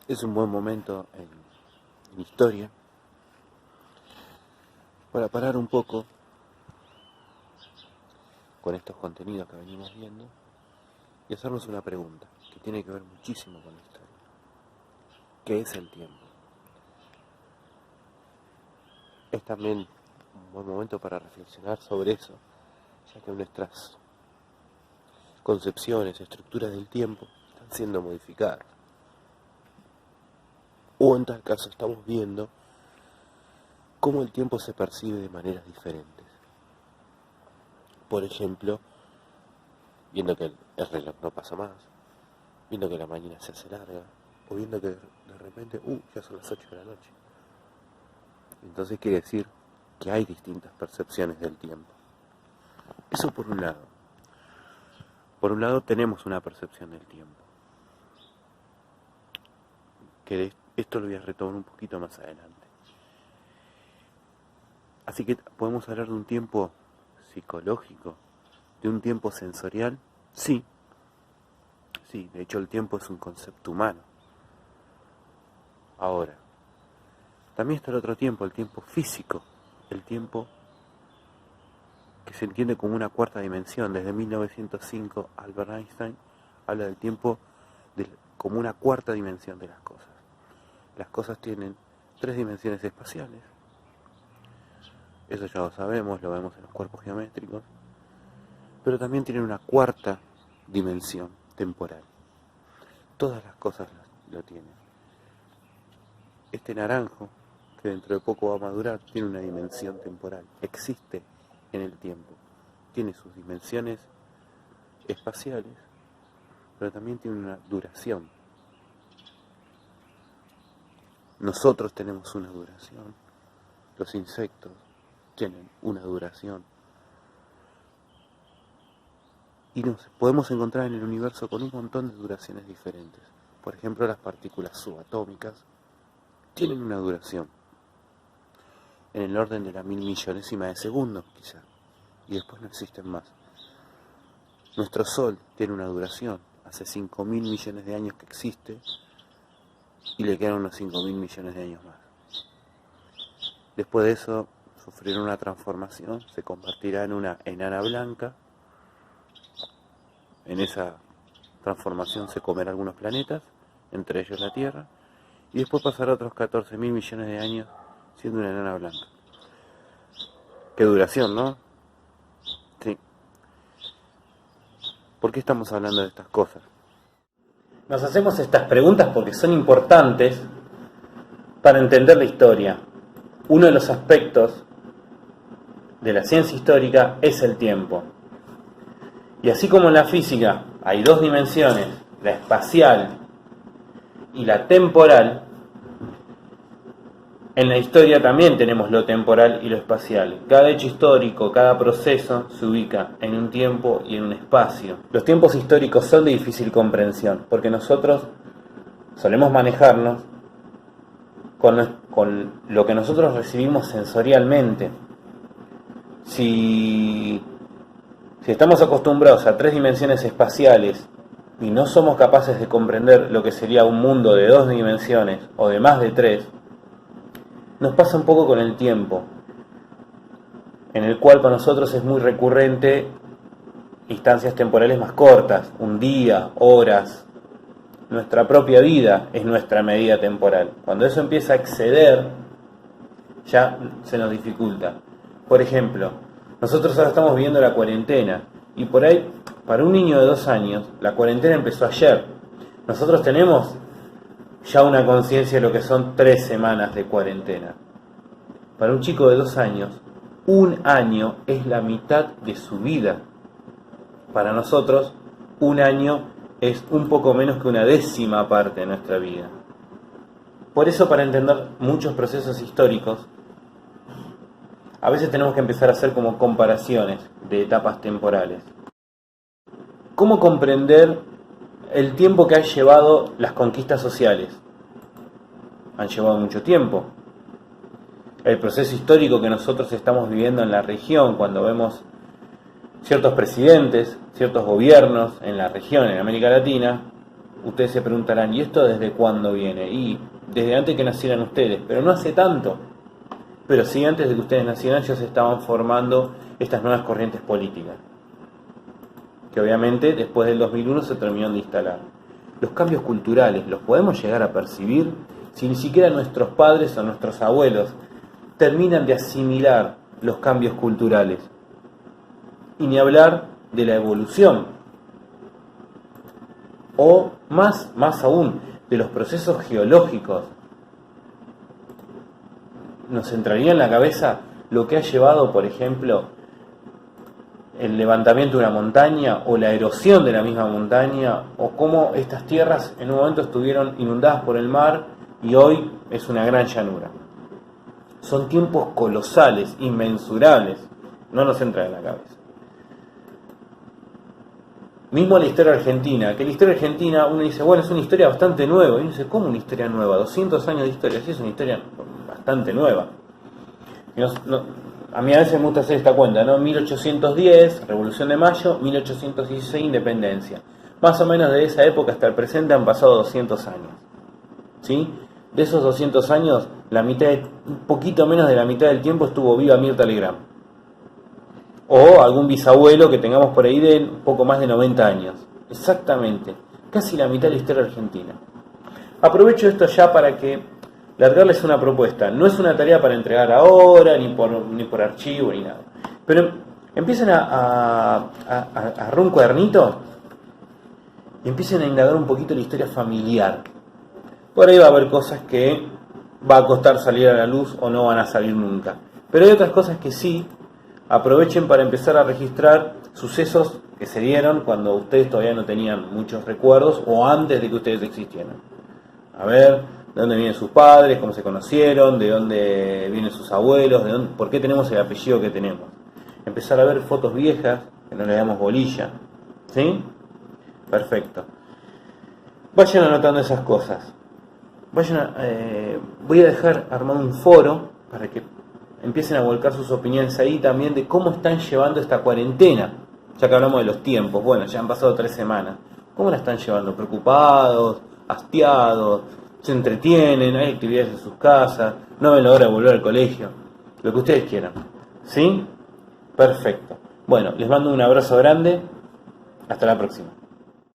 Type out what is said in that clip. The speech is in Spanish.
Es un buen momento en historia para parar un poco con estos contenidos que venimos viendo y hacernos una pregunta que tiene que ver muchísimo con la historia. ¿Qué es el tiempo? Es también un buen momento para reflexionar sobre eso, ya que nuestras concepciones, estructuras del tiempo están siendo modificadas. O en tal caso estamos viendo cómo el tiempo se percibe de maneras diferentes. Por ejemplo, viendo que el reloj no pasa más, viendo que la mañana se hace larga, o viendo que de repente, ya son las 8 de la noche. Entonces quiere decir que hay distintas percepciones del tiempo. Eso por un lado. Por un lado tenemos una percepción del tiempo, que esto lo voy a retomar un poquito más adelante. Así que podemos hablar de un tiempo psicológico, de un tiempo sensorial. Sí, de hecho el tiempo es un concepto humano. Ahora, también está el otro tiempo, el tiempo físico, el tiempo que se entiende como una cuarta dimensión. Desde 1905 Albert Einstein habla del tiempo como una cuarta dimensión de las cosas. Las cosas tienen 3 dimensiones espaciales. Eso ya lo sabemos, lo vemos en los cuerpos geométricos. Pero también tienen una cuarta dimensión temporal. Todas las cosas lo tienen. Este naranjo, que dentro de poco va a madurar, tiene una dimensión temporal. Existe en el tiempo. Tiene sus dimensiones espaciales, pero también tiene una duración. Nosotros tenemos una duración. Los insectos tienen una duración. Y nos podemos encontrar en el universo con un montón de duraciones diferentes. Por ejemplo, las partículas subatómicas tienen una duración en el orden de la 1000.000.000ª de segundo, quizá, y después no existen más. Nuestro Sol tiene una duración, hace 5.000 millones de años que existe, y le quedan unos 5.000 millones de años más. Después de eso, sufrirá una transformación, se convertirá en una enana blanca. En esa transformación se comerá algunos planetas, entre ellos la Tierra, y después pasará otros 14.000 millones de años siendo una enana blanca. Qué duración, ¿no? Sí. ¿Por qué estamos hablando de estas cosas? Nos hacemos estas preguntas porque son importantes para entender la historia. Uno de los aspectos de la ciencia histórica es el tiempo. Y así como en la física hay 2 dimensiones, la espacial y la temporal, en la historia también tenemos lo temporal y lo espacial. Cada hecho histórico, cada proceso se ubica en un tiempo y en un espacio. Los tiempos históricos son de difícil comprensión porque nosotros solemos manejarnos con lo que nosotros recibimos sensorialmente. Si estamos acostumbrados a 3 dimensiones espaciales y no somos capaces de comprender lo que sería un mundo de 2 dimensiones o de más de 3, nos pasa un poco con el tiempo, en el cual para nosotros es muy recurrente instancias temporales más cortas, un día, horas. Nuestra propia vida es nuestra medida temporal. Cuando eso empieza a exceder, ya se nos dificulta. Por ejemplo, nosotros ahora estamos viviendo la cuarentena, y por ahí, para un niño de 2 años, la cuarentena empezó ayer. Nosotros tenemos ya una conciencia de lo que son 3 semanas de cuarentena. Para un chico de 2 años, un año es la mitad de su vida. Para nosotros, un año es un poco menos que una 10ª parte de nuestra vida. Por eso, para entender muchos procesos históricos, a veces tenemos que empezar a hacer como comparaciones de etapas temporales. ¿Cómo comprender el tiempo que han llevado las conquistas sociales? Han llevado mucho tiempo. El proceso histórico que nosotros estamos viviendo en la región, cuando vemos ciertos presidentes, ciertos gobiernos en la región, en América Latina, Ustedes se preguntarán, ¿y esto desde cuándo viene? Y desde antes que nacieran ustedes, pero no hace tanto. Pero sí, antes de que ustedes nacieran ya se estaban formando estas nuevas corrientes políticas, que obviamente después del 2001 se terminaron de instalar. Los cambios culturales, ¿los podemos llegar a percibir si ni siquiera nuestros padres o nuestros abuelos terminan de asimilar los cambios culturales? Y ni hablar de la evolución, o más aún, de los procesos geológicos. Nos entraría en la cabeza lo que ha llevado, por ejemplo, el levantamiento de una montaña o la erosión de la misma montaña, o cómo estas tierras en un momento estuvieron inundadas por el mar y hoy es una gran llanura. Son tiempos colosales, inmensurables, no nos entra en la cabeza. Mismo la historia argentina, que la historia argentina uno dice, bueno, es una historia bastante nueva, y uno dice, ¿cómo una historia nueva? 200 años de historia, sí, es una historia bastante nueva. A mí a veces me gusta hacer esta cuenta, ¿no? 1810, Revolución de Mayo, 1816, Independencia. Más o menos de esa época hasta el presente han pasado 200 años. ¿Sí? De esos 200 años, un poquito menos de la mitad del tiempo estuvo viva Mirta Legrand. O algún bisabuelo que tengamos por ahí de un poco más de 90 años. Exactamente, casi la mitad de la historia argentina. Aprovecho esto ya para que largarles una propuesta. No es una tarea para entregar ahora, ni por archivo, ni nada. Pero empiecen a agarrar un cuadernito y empiecen a indagar un poquito la historia familiar. Por ahí va a haber cosas que va a costar salir a la luz o no van a salir nunca. Pero hay otras cosas que sí. Aprovechen para empezar a registrar sucesos que se dieron cuando ustedes todavía no tenían muchos recuerdos o antes de que ustedes existieran. A ver, de dónde vienen sus padres, cómo se conocieron, de dónde vienen sus abuelos, por qué tenemos el apellido que tenemos. Empezar a ver fotos viejas, que no le damos bolilla. ¿Sí? Perfecto. Vayan anotando esas cosas. Voy a dejar armado un foro para que empiecen a volcar sus opiniones ahí también de cómo están llevando esta cuarentena. Ya que hablamos de los tiempos, bueno, ya han pasado 3 semanas. ¿Cómo la están llevando? ¿Preocupados? ¿Hastiados? ¿Se entretienen? ¿Hay actividades en sus casas? ¿No ven la hora de volver al colegio? Lo que ustedes quieran. ¿Sí? Perfecto. Bueno, les mando un abrazo grande. Hasta la próxima.